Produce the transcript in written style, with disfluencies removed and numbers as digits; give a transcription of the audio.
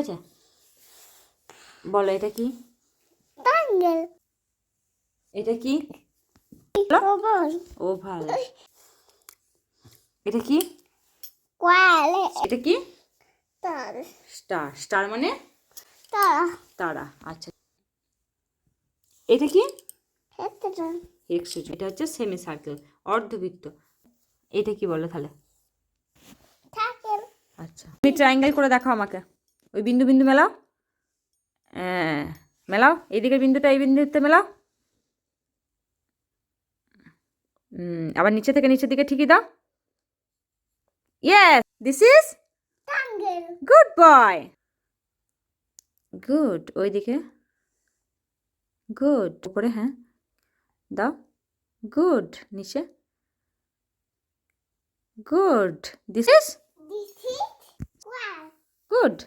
আছে? বলো এটা কি? ট্রায়াঙ্গেল। এটা কি? ওভাল। ওভাল। এটা কি? স্কোয়ার। এটা কি? স্টার। স্টার। স্টার মানে তারা। তারা। আচ্ছা, এটা কি? হেক্সাগন। হেক্সাগন। এটা হচ্ছে সেমি সার্কেল, অর্ধবৃত্ত। এটা কি বলো তাহলে? সার্কেল। আচ্ছা, তুমি ট্রায়াঙ্গেল করে দেখাও আমাকে। ওই বিন্দু বিন্দু মেলাও। হ্যাঁ, মেলাও। এইদিকের বিন্দুটা এই বিন্দুতে মেলাও। আবার নিচে থেকে নিচের দিকে ঠিকই দাও। Yes, this is triangle. Good boy. Good. ওইদিকে গুড। উপরে হ্যাঁ দাও। গুড। নিচে good. This is This is square. Good.